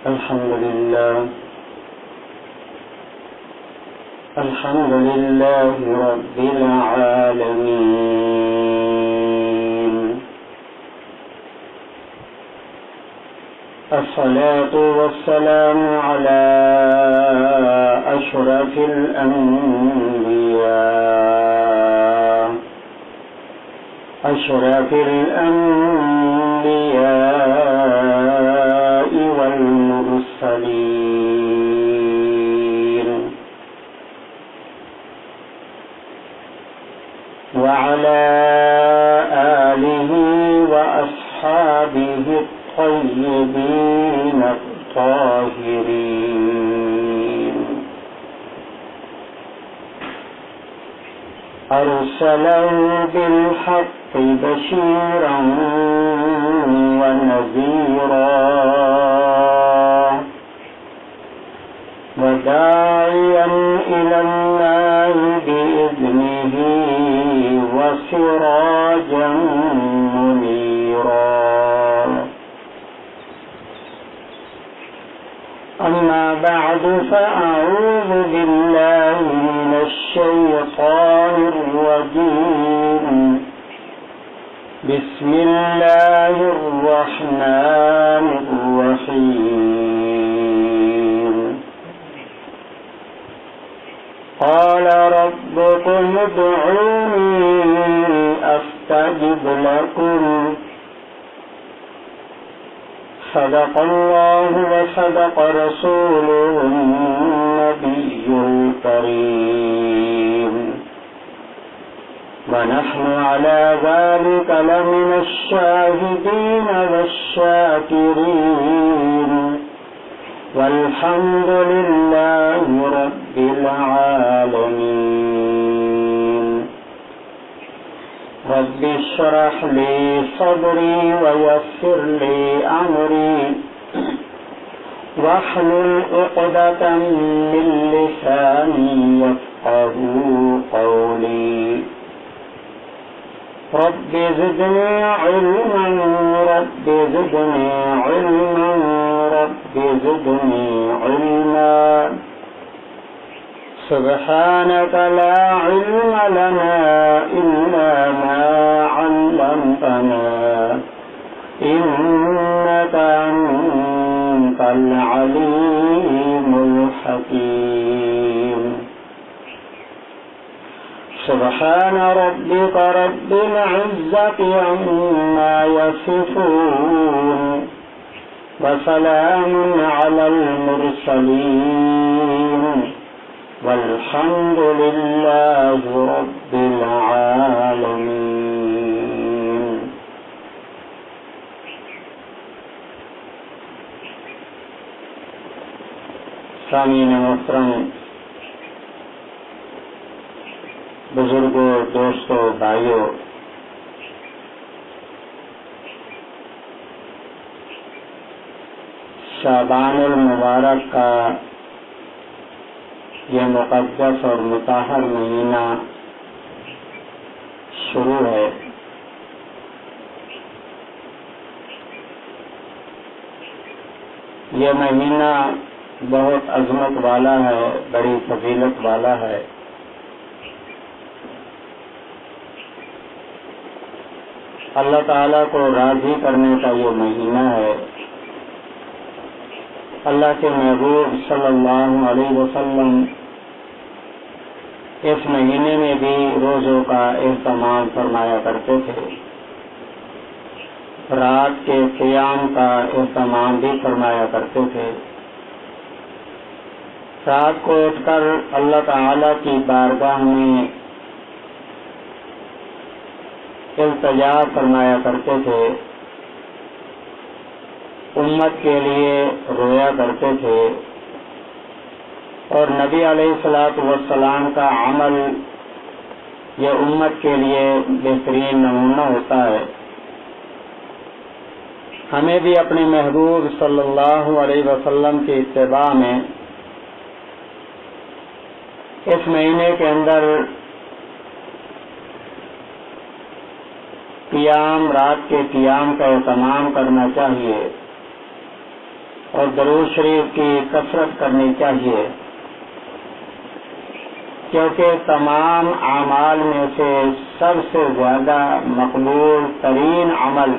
الحمد لله رب العالمين، الصلاة والسلام على أشرف الأنبياء والمرسلين، وعلى آله وأصحابه الطيبين الطاهرين، أرسله بالحق بشيرا ونذيرا وداعيا إلى الله بإذنه وسراجا منيرا. أما بعد، فأعوذ بالله من الشيطان الرجيم. بسم الله الرحمن الرحيم. قال ربكم ادعوني أستجب لكم. صدق الله وصدق رسوله النبي الكريم، ونحن على ذلك لمن الشاهدين والشاكرين، والحمد لله رب العالمين. رب اشرح لي صدري ويسر لي أمري واحلل عقدة من لساني يفقهوا قولي. رب زدني علما، رب زدني علما، رب زدني علما. سبحانك لا علم لنا إلا ما علمتنا، إنك أنت العليم الحكيم. سبحان ربك رب العزة عما يصفون، وسلام على المرسلين، والحمد لله رب العالمين. سامعین محترم، بزرگوں، دوستوں، بھائیوں، شعبان المبارک کا یہ مقدس اور مطہر مہینہ شروع ہے. یہ مہینہ بہت عظمت والا ہے، بڑی فضیلت والا ہے. اللہ تعالیٰ کو راضی کرنے کا یہ مہینہ ہے. اللہ کے محبوب صلی اللہ علیہ وسلم اس مہینے میں بھی روزوں کا اہتمام فرمایا کرتے تھے، رات کے قیام کا اہتمام بھی فرمایا کرتے تھے. رات کو اٹھ کر اللہ تعالی کی بارگاہ میں التجا فرمایا کرتے تھے، امت کے لیے رویا کرتے تھے. اور نبی علیہ الصلوۃ والسلام کا عمل یہ امت کے لیے بہترین نمونہ ہوتا ہے. ہمیں بھی اپنے محبوب صلی اللہ علیہ وسلم کی اتباع میں اس مہینے کے اندر قیام، رات کے قیام کا اہتمام کرنا چاہیے. اور درود شریف کی کثرت کرنی چاہیے، کیونکہ تمام اعمال میں سے سب سے زیادہ مقبول ترین عمل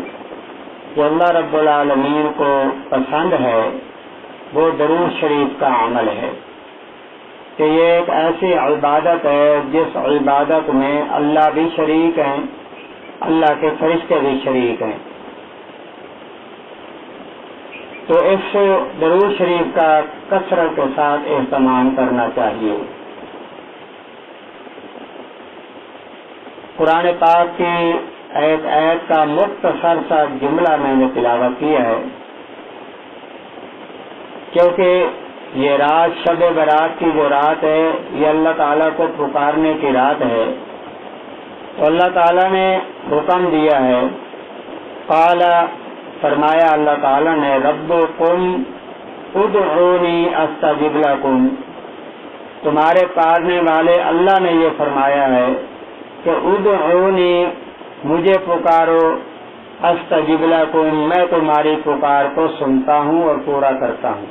جو اللہ رب العالمین کو پسند ہے وہ درود شریف کا عمل ہے، کہ یہ ایک ایسی عبادت ہے جس عبادت میں اللہ بھی شریک ہیں، اللہ کے فرشتے بھی شریک ہیں، تو اس درود شریف کا کثرت کے ساتھ اہتمام کرنا چاہیے۔ قرآن پاک کی ایک آیت کا مختصر سا جملہ میں نے تلاوت کیا ہے، کیونکہ یہ رات شب برات کی جو رات ہے یہ اللہ تعالیٰ کو پکارنے کی رات ہے، تو اللہ تعالیٰ نے حکم دیا ہے، قال فرمایا اللہ تعالیٰ نے، ربکم ادعونی استجب لکم، تمہارے پالنے والے اللہ نے یہ فرمایا ہے کہ ادعونی، مجھے پکارو، استجب لکم، میں تمہاری پکار کو سنتا ہوں اور پورا کرتا ہوں،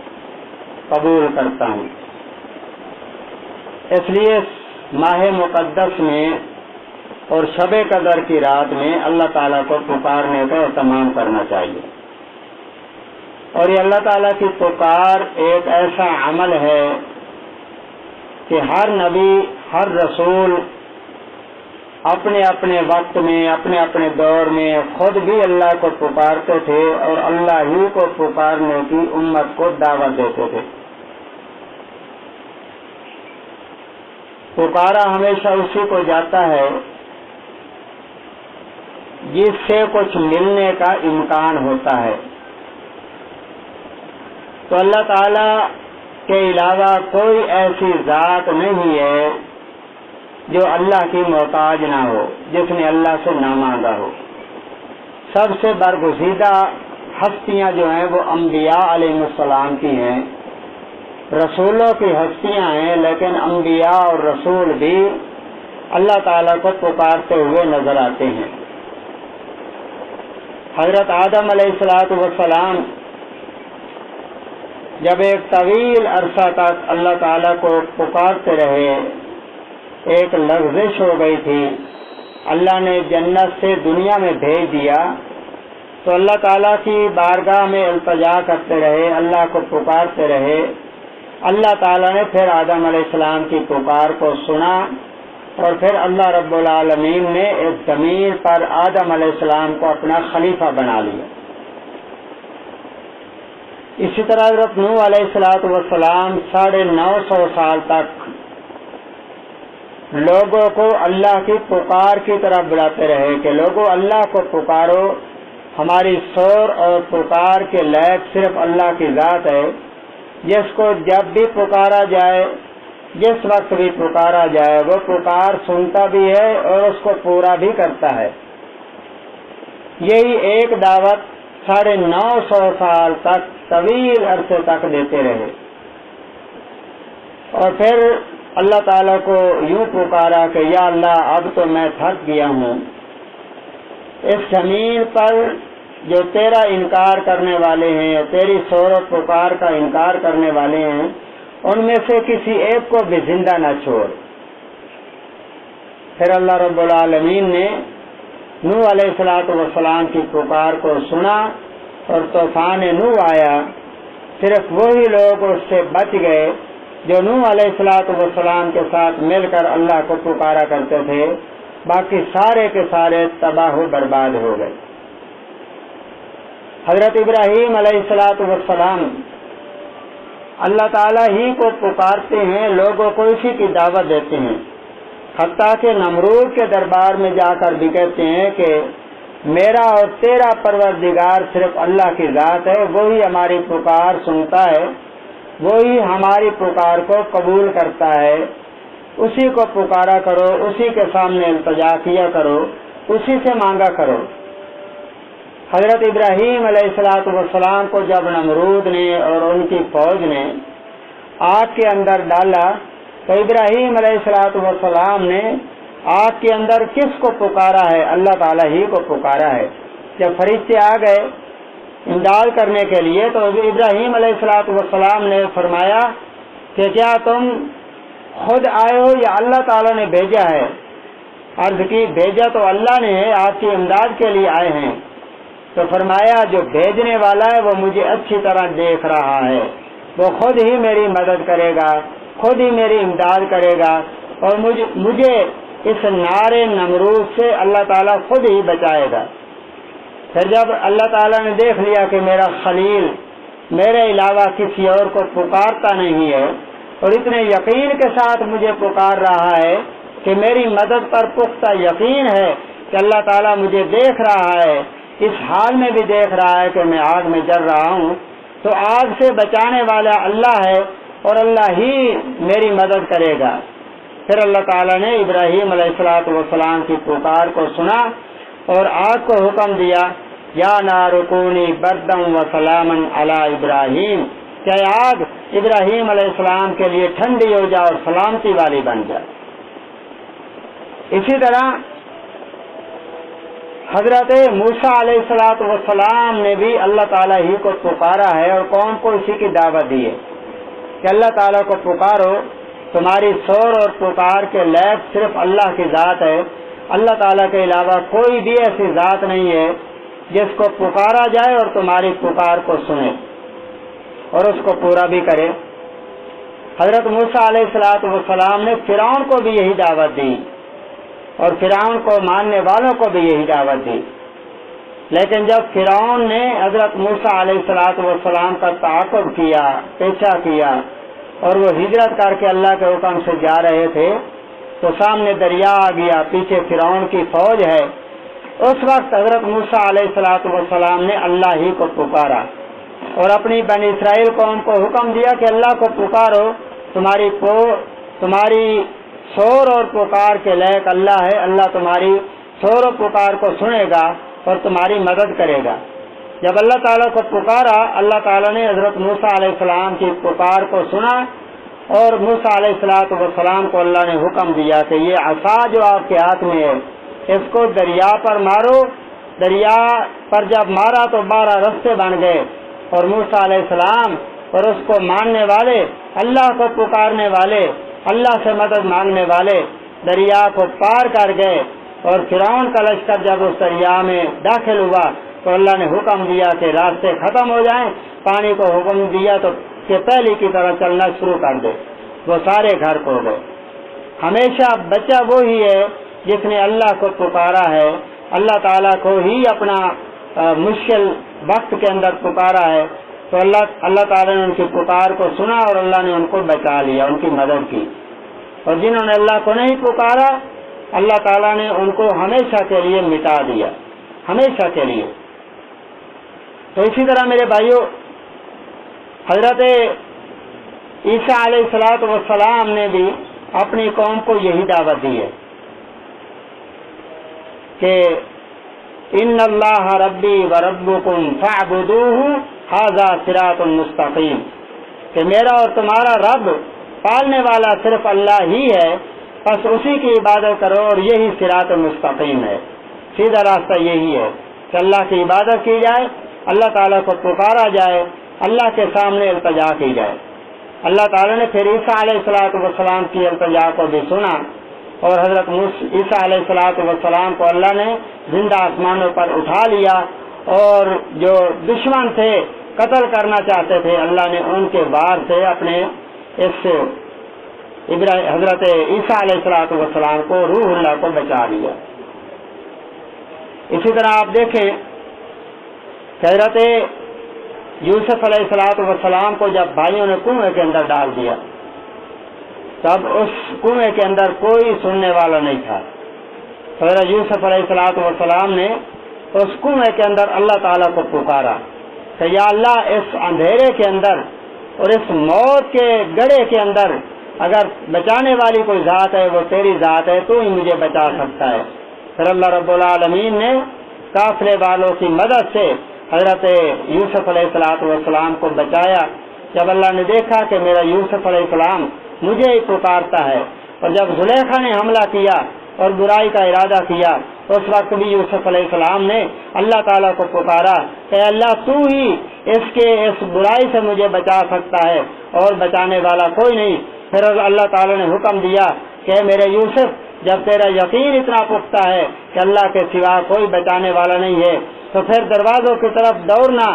قبول کرتا ہوں۔ اس لیے ماہ مقدس میں اور شب قدر کی رات میں اللہ تعالیٰ کو پکارنے کا اہتمام کرنا چاہیے، اور یہ اللہ تعالیٰ کی پکار ایک ایسا عمل ہے کہ ہر نبی، ہر رسول اپنے اپنے وقت میں، اپنے اپنے دور میں خود بھی اللہ کو پکارتے تھے اور اللہ ہی کو پکارنے کی امت کو دعوت دیتے تھے۔ پکارا ہمیشہ اسی کو جاتا ہے جس سے کچھ ملنے کا امکان ہوتا ہے، تو اللہ تعالی کے علاوہ کوئی ایسی ذات نہیں ہے جو اللہ کی محتاج نہ ہو، جس نے اللہ سے نہ مانگا ہو۔ سب سے برگزیدہ ہستیاں جو ہیں وہ انبیاء علیہ السلام کی ہیں، رسولوں کی ہستیاں ہیں، لیکن انبیاء اور رسول بھی اللہ تعالیٰ کو پکارتے ہوئے نظر آتے ہیں۔ حضرت آدم علیہ السلام جب ایک طویل عرصہ تک اللہ تعالیٰ کو پکارتے رہے، ایک لغزش ہو گئی تھی، اللہ نے جنت سے دنیا میں بھیج دیا، تو اللہ تعالیٰ کی بارگاہ میں التجا کرتے رہے، اللہ کو پکارتے رہے۔ اللہ تعالیٰ نے پھر آدم علیہ السلام کی پکار کو سنا، اور پھر اللہ رب العالمین نے اس زمین پر آدم علیہ السلام کو اپنا خلیفہ بنا لیا۔ اسی طرح حضرت نوح علیہ السلام 950 سال تک لوگوں کو اللہ کی پکار کی طرف بلاتے رہے کہ لوگوں اللہ کو پکارو، ہماری شور اور پکار کے لائق صرف اللہ کی ذات ہے، جس کو جب بھی پکارا جائے، جس وقت بھی پکارا جائے، وہ پکار سنتا بھی ہے اور اس کو پورا بھی کرتا ہے۔ یہی ایک دعوت 950 سال تک طویل عرصے تک دیتے رہے، اور پھر اللہ تعالیٰ کو یوں پکارا کہ یا اللہ اب تو میں تھک گیا ہوں، اس زمین پر جو تیرا انکار کرنے والے ہیں، تیری شور و پکار کا انکار کرنے والے ہیں، ان میں سے کسی ایک کو بھی زندہ نہ چھوڑ۔ پھر اللہ رب العالمین نے نوح علیہ السلام کی پکار کو سنا اور طوفان نوح آیا۔ صرف وہی لوگ اس سے بچ گئے جو نوح علیہ السلام کے ساتھ مل کر اللہ کو پکارا کرتے تھے، باقی سارے کے سارے تباہ و برباد ہو گئے۔ حضرت ابراہیم علیہ السلام اللہ تعالیٰ ہی کو پکارتے ہیں، لوگوں کو اسی کی دعوت دیتے ہیں، حتیٰ کہ نمرود کے دربار میں جا کر بھی کہتے ہیں کہ میرا اور تیرا پروردگار صرف اللہ کی ذات ہے، وہی ہماری پکار سنتا ہے، وہی ہماری پکار کو قبول کرتا ہے، اسی کو پکارا کرو، اسی کے سامنے التجا کیا کرو، اسی سے مانگا کرو۔ حضرت ابراہیم علیہ السلام کو جب نمرود نے اور ان کی فوج نے آگ کے اندر ڈالا تو ابراہیم علیہ السلام نے آگ کے اندر کس کو پکارا ہے؟ اللہ تعالیٰ ہی کو پکارا ہے۔ جب فرشتے آ گئے امداد کرنے کے لیے، تو ابراہیم علیہ السلام نے فرمایا کہ کیا تم خود آئے ہو یا اللہ تعالیٰ نے بھیجا ہے؟ عرض کی بھیجا تو اللہ نے ہے، آپ کی امداد کے لیے آئے ہیں۔ تو فرمایا جو بھیجنے والا ہے وہ مجھے اچھی طرح دیکھ رہا ہے، وہ خود ہی میری مدد کرے گا، خود ہی میری امداد کرے گا، اور مجھے اس نار نمرود سے اللہ تعالیٰ خود ہی بچائے گا۔ پھر جب اللہ تعالیٰ نے دیکھ لیا کہ میرا خلیل میرے علاوہ کسی اور کو پکارتا نہیں ہے اور اتنے یقین کے ساتھ مجھے پکار رہا ہے کہ میری مدد پر پختہ یقین ہے کہ اللہ تعالیٰ مجھے دیکھ رہا ہے، اس حال میں بھی دیکھ رہا ہے کہ میں آگ میں جل رہا ہوں، تو آگ سے بچانے والا اللہ ہے اور اللہ ہی میری مدد کرے گا۔ پھر اللہ تعالیٰ نے ابراہیم علیہ السلام کی پکار کو سنا اور آگ کو حکم دیا، یا نار کونی بردم و سلاما علی ابراہیم، کہ آگ ابراہیم علیہ السلام کے لیے ٹھنڈی ہو جائے اور سلامتی والی بن جائے۔ اسی طرح حضرت موسیٰ علیہ السلام نے بھی اللہ تعالیٰ ہی کو پکارا ہے اور قوم کو اسی کی دعوت دی ہے کہ اللہ تعالیٰ کو پکارو، تمہاری شور اور پکار کے لائق صرف اللہ کی ذات ہے، اللہ تعالیٰ کے علاوہ کوئی بھی ایسی ذات نہیں ہے جس کو پکارا جائے اور تمہاری پکار کو سنے اور اس کو پورا بھی کرے۔ حضرت موسیٰ علیہ السلام نے فرعون کو بھی یہی دعوت دی اور فرعون کو ماننے والوں کو بھی یہی دعوت دی، لیکن جب فرعون نے حضرت موسیٰ علیہ السلام کا تعاقب کیا، پیچھا کیا، اور وہ ہجرت کر کے اللہ کے حکم سے جا رہے تھے، تو سامنے دریا آ گیا، پیچھے فرعون کی فوج ہے۔ اس وقت حضرت موسیٰ علیہ السلام نے اللہ ہی کو پکارا اور اپنی بنی اسرائیل قوم کو حکم دیا کہ اللہ کو پکارو، تمہاری شور اور پکار کے لائق اللہ ہے، اللہ تمہاری شور و پکار کو سنے گا اور تمہاری مدد کرے گا۔ جب اللہ تعالیٰ کو پکارا، اللہ تعالیٰ نے حضرت موسیٰ علیہ السلام کی پکار کو سنا اور موسیٰ علیہ السلام کو اللہ نے حکم دیا کہ یہ عصا جو آپ کے ہاتھ میں ہے اس کو دریا پر مارو۔ دریا پر جب مارا تو 12 رستے بن گئے اور موسیٰ علیہ السلام اور اس کو ماننے والے، اللہ کو پکارنے والے، اللہ سے مدد مانگنے والے دریا کو پار کر گئے، اور فرعون کا لشکر جب اس دریا میں داخل ہوا تو اللہ نے حکم دیا کہ راستے ختم ہو جائیں، پانی کو حکم دیا تو کہ پہلی کی طرح چلنا شروع کر دے، وہ سارے گھر کو گئے۔ ہمیشہ بچہ وہی ہے جس نے اللہ کو پکارا ہے، اللہ تعالیٰ کو ہی اپنا مشکل وقت کے اندر پکارا ہے، تو اللہ تعالیٰ نے ان کی پکار کو سنا اور اللہ نے ان کو بچا لیا، ان کی مدد کی۔ اور جنہوں نے اللہ کو نہیں پکارا، اللہ تعالیٰ نے ان کو ہمیشہ کے لیے مٹا دیا، ہمیشہ کے لیے۔ تو اسی طرح میرے بھائیوں، حضرت عیسیٰ علیہ السلام نے بھی اپنی قوم کو یہی دعوت دی ہے کہ ان اللہ ربی و ربکم فاعبدوہ ھذا صراط مستقیم، کہ میرا اور تمہارا رب پالنے والا صرف اللہ ہی ہے، بس اسی کی عبادت کرو اور یہی صراط مستقیم ہے، سیدھا راستہ یہی ہے کہ اللہ کی عبادت کی جائے، اللہ تعالیٰ کو پکارا جائے، اللہ کے سامنے التجا کی جائے۔ اللہ تعالیٰ نے پھر عیسیٰ علیہ السلام کی التجا کو بھی سنا اور حضرت عیسیٰ علیہ السلام کو اللہ نے زندہ آسمانوں پر اٹھا لیا، اور جو دشمن تھے، قتل کرنا چاہتے تھے، اللہ نے ان کے وار سے اپنے اس حضرت عیسیٰ علیہ السلام کو، روح اللہ کو بچا لیا۔ اسی طرح آپ دیکھیں کہ حضرت یوسف علیہ السلام کو جب بھائیوں نے کنویں کے اندر ڈال دیا، تب اس کنویں کے اندر کوئی سننے والا نہیں تھا۔ حضرت یوسف علیہ السلام نے اس کنویں کے اندر اللہ تعالیٰ کو پکارا کہ یا اللہ، اس اندھیرے کے اندر اور اس موت کے گڑھے کے اندر اگر بچانے والی کوئی ذات ہے وہ تیری ذات ہے، تو ہی مجھے بچا سکتا ہے۔ پھر اللہ رب العالمین نے قافلے والوں کی مدد سے حضرت یوسف علیہ السلام کو بچایا۔ جب اللہ نے دیکھا کہ میرا یوسف علیہ السلام مجھے ہی پکارتا ہے، اور جب زلیخا نے حملہ کیا اور برائی کا ارادہ کیا، اس وقت بھی یوسف علیہ السلام نے اللہ تعالیٰ کو پکارا کہ اللہ تو ہی اس برائی سے مجھے بچا سکتا ہے اور بچانے والا کوئی نہیں۔ پھر اللہ تعالیٰ نے حکم دیا کہ میرے یوسف، جب تیرا یقین اتنا پختہ ہے کہ اللہ کے سوا کوئی بچانے والا نہیں ہے، تو پھر دروازوں کی طرف دوڑنا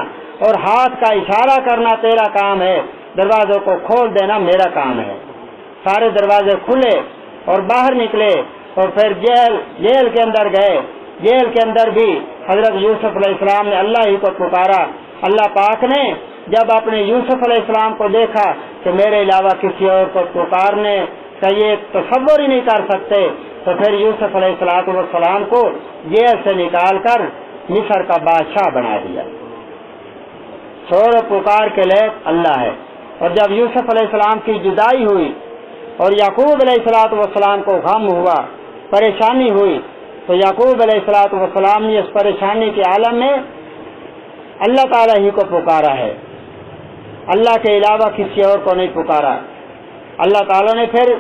اور ہاتھ کا اشارہ کرنا تیرا کام ہے، دروازوں کو کھول دینا میرا کام ہے۔ سارے دروازے کھلے اور باہر نکلے اور پھر جیل کے اندر گئے۔ جیل کے اندر بھی حضرت یوسف علیہ السلام نے اللہ ہی کو پکارا۔ اللہ پاک نے جب اپنے یوسف علیہ السلام کو دیکھا کہ میرے علاوہ کسی اور کو پکارنے کا یہ تصور ہی نہیں کر سکتے، تو پھر یوسف علیہ السلام کو جیل سے نکال کر مصر کا بادشاہ بنا دیا۔ شور و پکار کے لئے اللہ ہے۔ اور جب یوسف علیہ السلام کی جدائی ہوئی اور یعقوب علیہ السلام کو غم ہوا، پریشانی ہوئی، تو یعقوب علیہ السلام نے اس پریشانی کے عالم میں اللہ تعالیٰ ہی کو پکارا ہے، اللہ کے علاوہ کسی اور کو نہیں پکارا۔ اللہ تعالیٰ نے پھر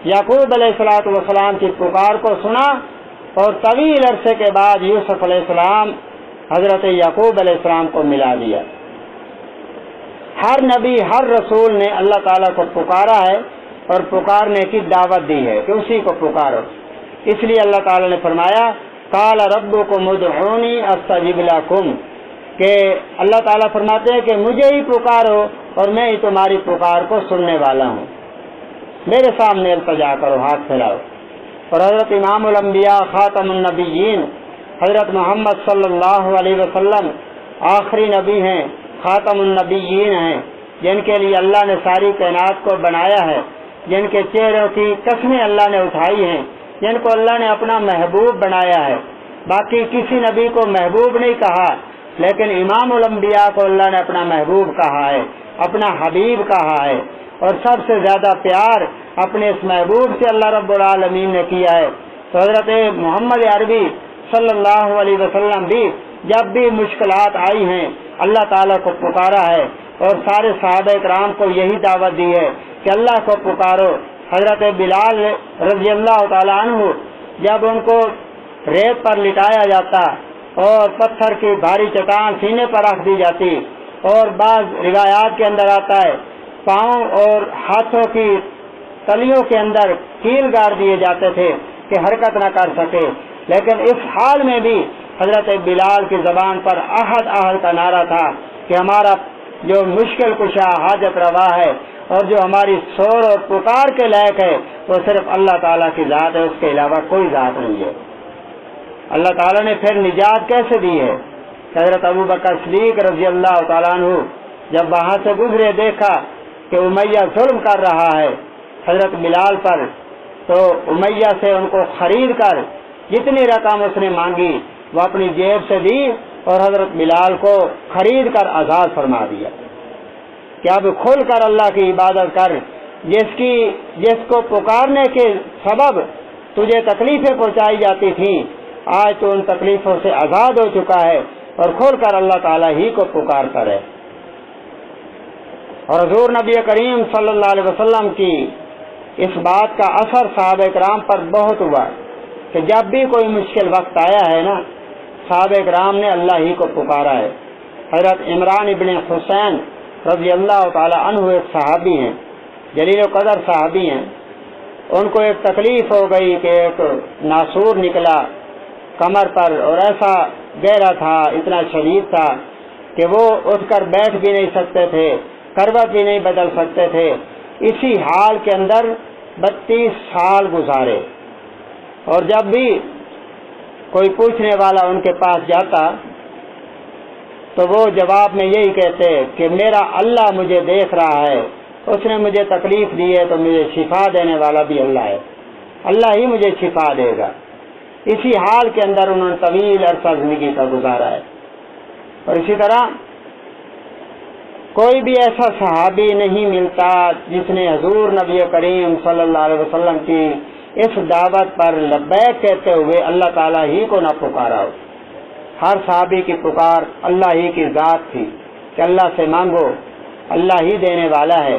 یعقوب علیہ السلام کی پکار کو سنا اور طویل عرصے کے بعد یوسف علیہ السلام حضرت یعقوب علیہ السلام کو ملا دیا۔ ہر نبی، ہر رسول نے اللہ تعالیٰ کو پکارا ہے اور پکارنے کی دعوت دی ہے کہ اسی کو پکارو۔ اس لیے اللہ تعالیٰ نے فرمایا قال ربکم ادعونی استجب لکم، کہ اللہ تعالیٰ فرماتے ہیں کہ مجھے ہی پکارو اور میں ہی تمہاری پکار کو سننے والا ہوں، میرے سامنے التجا کرو، ہاتھ پھیلاؤ۔ اور حضرت امام الانبیاء خاتم النبیین حضرت محمد صلی اللہ علیہ وسلم آخری نبی ہیں، خاتم النبیین ہیں، جن کے لیے اللہ نے ساری کائنات کو بنایا ہے، جن کے چہروں کی قسمیں اللہ نے اٹھائی ہیں، جن کو اللہ نے اپنا محبوب بنایا ہے۔ باقی کسی نبی کو محبوب نہیں کہا، لیکن امام الانبیاء کو اللہ نے اپنا محبوب کہا ہے، اپنا حبیب کہا ہے، اور سب سے زیادہ پیار اپنے اس محبوب سے اللہ رب العالمین نے کیا ہے۔ تو حضرت محمد عربی صلی اللہ علیہ وسلم بھی جب بھی مشکلات آئی ہیں اللہ تعالیٰ کو پکارا ہے، اور سارے صحابہ کرام کو یہی دعوت دی ہے کہ اللہ کو پکارو۔ حضرت بلال رضی اللہ تعالیٰ عنہ جب ان کو ریت پر لٹایا جاتا اور پتھر کی بھاری چٹان سینے پر رکھ دی جاتی، اور بعض روایات کے اندر آتا ہے پاؤں اور ہاتھوں کی تلیوں کے اندر کیل گاڑ دیے جاتے تھے کہ حرکت نہ کر سکے، لیکن اس حال میں بھی حضرت بلال کی زبان پر احد احد کا نعرہ تھا کہ ہمارا جو مشکل کشا حاجت روا ہے اور جو ہماری شور اور پکار کے لائق ہے وہ صرف اللہ تعالیٰ کی ذات ہے، اس کے علاوہ کوئی ذات نہیں ہے۔ اللہ تعالیٰ نے پھر نجات کیسے دی ہے؟ حضرت ابوبکر صدیق رضی اللہ تعالیٰ عنہ جب وہاں سے گزرے، دیکھا کہ امیہ ظلم کر رہا ہے حضرت بلال پر، تو امیہ سے ان کو خرید کر جتنی رقم اس نے مانگی وہ اپنی جیب سے دی اور حضرت بلال کو خرید کر آزاد فرما دیا کہ اب کھل کر اللہ کی عبادت کر، جس کو پکارنے کے سبب تجھے تکلیفیں پہنچائی جاتی تھیں، آج تو ان تکلیفوں سے آزاد ہو چکا ہے اور کھول کر اللہ تعالیٰ ہی کو پکارتا رہے۔ اور حضور نبی کریم صلی اللہ علیہ وسلم کی اس بات کا اثر صحابہ کرام پر بہت ہوا کہ جب بھی کوئی مشکل وقت آیا ہے نا، صحابہ کرام نے اللہ ہی کو پکارا ہے۔ حضرت عمران ابن حسین رضی اللہ تعالی عنہ ایک صحابی ہیں، جلیل و قدر صحابی ہیں، ان کو ایک تکلیف ہو گئی کہ ایک ناسور نکلا کمر پر اور ایسا گہرا تھا، اتنا شدید تھا کہ وہ اٹھ کر بیٹھ بھی نہیں سکتے تھے، کروٹ بھی نہیں بدل سکتے تھے۔ اسی حال کے اندر 32 سال گزارے، اور جب بھی کوئی پوچھنے والا ان کے پاس جاتا تو وہ جواب میں یہی کہتے کہ میرا اللہ مجھے دیکھ رہا ہے، اس نے مجھے تکلیف دی ہے تو مجھے شفا دینے والا بھی اللہ ہے، اللہ ہی مجھے شفا دے گا۔ اسی حال کے اندر انہوں نے طویل عرصہ زندگی کا گزارا ہے۔ اور اسی طرح کوئی بھی ایسا صحابی نہیں ملتا جس نے حضور نبی کریم صلی اللہ علیہ وسلم کی اس دعوت پر لبیک کہتے ہوئے اللہ تعالیٰ ہی کو نہ پکارا ہو۔ ہر صحابی کی پکار اللہ ہی کی ذات تھی کہ اللہ سے مانگو، اللہ ہی دینے والا ہے،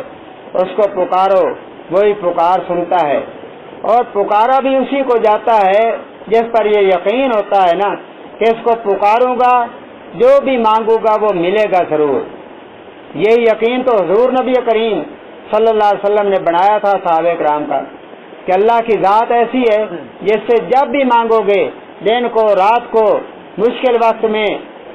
اس کو پکارو، وہی پکار سنتا ہے۔ اور پکارا بھی اسی کو جاتا ہے جس پر یہ یقین ہوتا ہے نا کہ اس کو پکاروں گا جو بھی مانگوں گا وہ ملے گا ضرور۔ یہی یقین تو حضور نبی کریم صلی اللہ علیہ وسلم نے بنایا تھا صحابہ کرام کا کہ اللہ کی ذات ایسی ہے جس سے جب بھی مانگو گے، دن کو رات کو، مشکل وقت میں،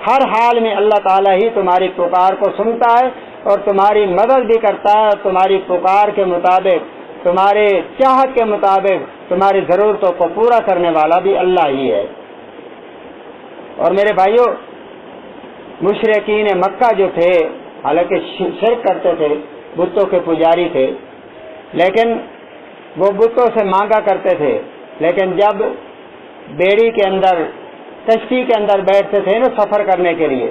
ہر حال میں اللہ تعالیٰ ہی تمہاری پکار کو سنتا ہے اور تمہاری مدد بھی کرتا ہے، اور تمہاری پکار کے مطابق، تمہارے چاہت کے مطابق تمہاری ضرورتوں کو پورا کرنے والا بھی اللہ ہی ہے۔ اور میرے بھائیوں، مشرکین مکہ جو تھے حالانکہ شرک کرتے تھے، بتوں کے پجاری تھے، لیکن وہ بتوں سے مانگا کرتے تھے، لیکن جب بیڑی کے اندر، کشتی کے اندر بیٹھتے تھے نا سفر کرنے کے لیے،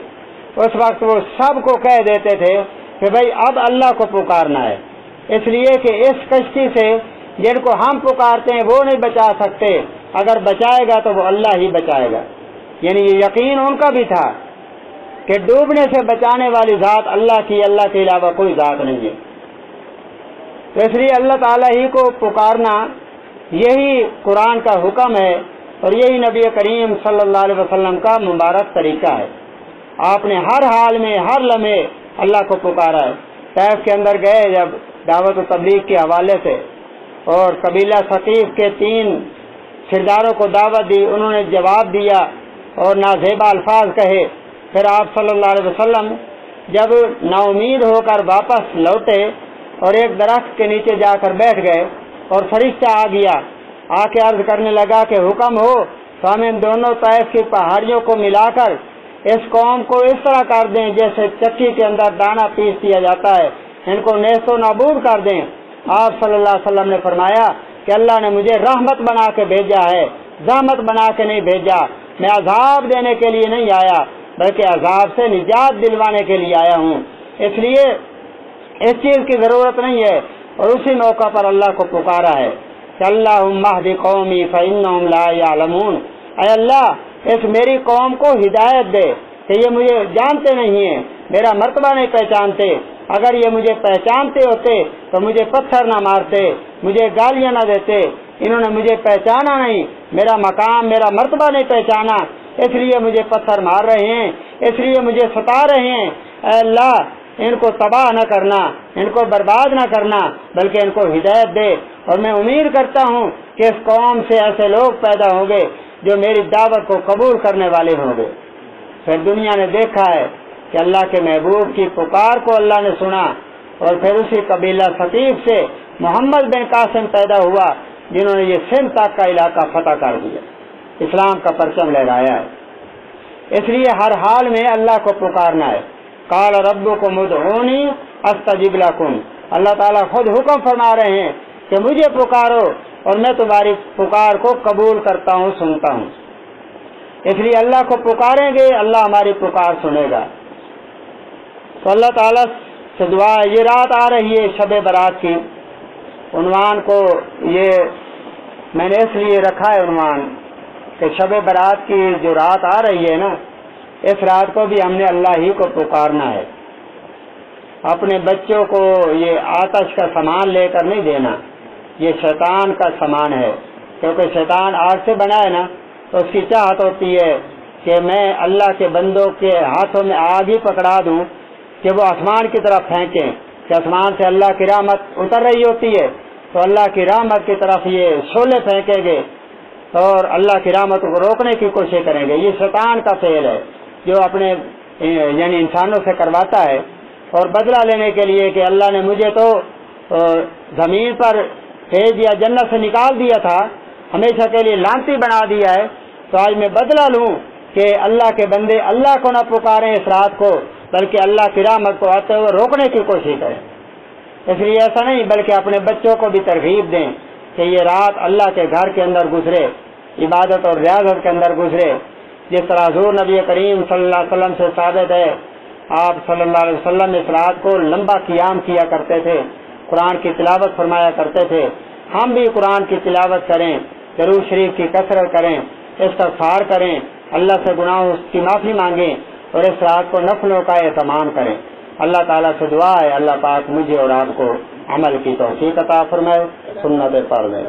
اس وقت وہ سب کو کہہ دیتے تھے کہ بھائی اب اللہ کو پکارنا ہے، اس لیے کہ اس کشتی سے جن کو ہم پکارتے ہیں وہ نہیں بچا سکتے، اگر بچائے گا تو وہ اللہ ہی بچائے گا۔ یعنی یہ یقین ان کا بھی تھا کہ ڈوبنے سے بچانے والی ذات اللہ کی، اللہ کے علاوہ کوئی ذات نہیں ہے۔ تو اس لیے اللہ تعالیٰ ہی کو پکارنا یہی قرآن کا حکم ہے، اور یہی نبی کریم صلی اللہ علیہ وسلم کا مبارک طریقہ ہے۔ آپ نے ہر حال میں، ہر لمحے اللہ کو پکارا ہے۔ طائف کے اندر گئے جب دعوت و تبلیغ کے حوالے سے، اور قبیلہ ثقیف کے 3 سرداروں کو دعوت دی، انہوں نے جواب دیا اور نازیبا الفاظ کہے۔ پھر آپ صلی اللہ علیہ وسلم جب نا امید ہو کر واپس لوٹے اور ایک درخت کے نیچے جا کر بیٹھ گئے، اور فرشتہ آ گیا، آ کے عرض کرنے لگا کہ حکم ہو تو ہم ان دونوں طائف کی پہاڑیوں کو ملا کر اس قوم کو اس طرح کر دیں جیسے چکی کے اندر دانا پیس دیا جاتا ہے، ان کو نیست و نابود کر دیں۔ آپ صلی اللہ علیہ وسلم نے فرمایا کہ اللہ نے مجھے رحمت بنا کے بھیجا ہے، زحمت بنا کے نہیں بھیجا، میں عذاب دینے کے لیے نہیں آیا بلکہ عذاب سے نجات دلوانے کے لیے آیا ہوں۔ اس لیے اس چیز کی ضرورت نہیں ہے، اور اسی موقع پر اللہ کو پکارا ہے کہ اللہم اہد قومی فانہم لا یعلمون، اے اللہ اس میری قوم کو ہدایت دے کہ یہ مجھے جانتے نہیں ہیں، میرا مرتبہ نہیں پہچانتے، اگر یہ مجھے پہچانتے ہوتے تو مجھے پتھر نہ مارتے، مجھے گالیاں نہ دیتے، انہوں نے مجھے پہچانا نہیں، میرا مقام، میرا مرتبہ نہیں پہچانا، اس لیے مجھے پتھر مار رہے ہیں، اس لیے مجھے ستا رہے ہیں۔ اے اللہ ان کو تباہ نہ کرنا، ان کو برباد نہ کرنا، بلکہ ان کو ہدایت دے، اور میں امید کرتا ہوں کہ اس قوم سے ایسے لوگ پیدا ہوں گے جو میری دعوت کو قبول کرنے والے ہوں گے۔ پھر دنیا نے دیکھا ہے کہ اللہ کے محبوب کی پکار کو اللہ نے سنا، اور پھر اسی قبیلہ ثقیف سے محمد بن قاسم پیدا ہوا جنہوں نے یہ سندھ تک کا علاقہ فتح کر دیا، اسلام کا پرچم لہرایا ہے۔ اس لیے ہر حال میں اللہ کو پکارنا ہے۔ قال ربکم ادعونی استجب لکم، اللہ تعالیٰ خود حکم فرما رہے ہیں کہ مجھے پکارو اور میں تمہاری پکار کو قبول کرتا ہوں، سنتا ہوں۔ اس لیے اللہ کو پکاریں گے، اللہ ہماری پکار سنے گا۔ تو اللہ تعالیٰ سے دعا ہے۔ یہ رات آ رہی ہے شب برات کی، عنوان کو یہ میں نے اس لیے رکھا ہے عنوان کہ شب برات کی جو رات آ رہی ہے نا، اس رات کو بھی ہم نے اللہ ہی کو پکارنا ہے۔ اپنے بچوں کو یہ آتش کا سامان لے کر نہیں دینا، یہ شیطان کا سامان ہے، کیونکہ شیطان آگ سے بنا ہے نا، تو اس کی چاہت ہوتی ہے کہ میں اللہ کے بندوں کے ہاتھوں میں آگ ہی پکڑا دوں کہ وہ آسمان کی طرف پھینکیں، کہ آسمان سے اللہ کی رحمت اتر رہی ہوتی ہے تو اللہ کی رحمت کی طرف یہ شعلے پھینکیں گے اور اللہ کی رحمت کو روکنے کی کوشش کریں گے۔ یہ شیطان کا فعل ہے جو اپنے یعنی انسانوں سے کرواتا ہے، اور بدلہ لینے کے لیے کہ اللہ نے مجھے تو زمین پر بھیج دیا، جنت سے نکال دیا تھا، ہمیشہ کے لیے لعنتی بنا دیا ہے، تو آج میں بدلہ لوں کہ اللہ کے بندے اللہ کو نہ پکاریں اس رات کو، بلکہ اللہ کی رحمت کو آتے ہوئے روکنے کی کوشش کریں۔ اس لیے ایسا نہیں، بلکہ اپنے بچوں کو بھی ترغیب دیں کہ یہ رات اللہ کے گھر کے اندر گزرے، عبادت اور ریاضت کے اندر گزرے، جس طرح حضور نبی کریم صلی اللہ علیہ وسلم سے ثابت ہے۔ آپ صلی اللہ علیہ وسلم اس رات کو لمبا قیام کیا کرتے تھے، قرآن کی تلاوت فرمایا کرتے تھے۔ ہم بھی قرآن کی تلاوت کریں، درود شریف کی کثرت کریں، استغفار کریں، اللہ سے گناہوں کی معافی مانگیں، اور اس رات کو نفلوں کا اہتمام کریں۔ اللہ تعالیٰ سے دعا ہے اللہ پاک مجھے اور آپ کو عمل کی توفیق عطا فرمائے، سنت پڑھ لیں۔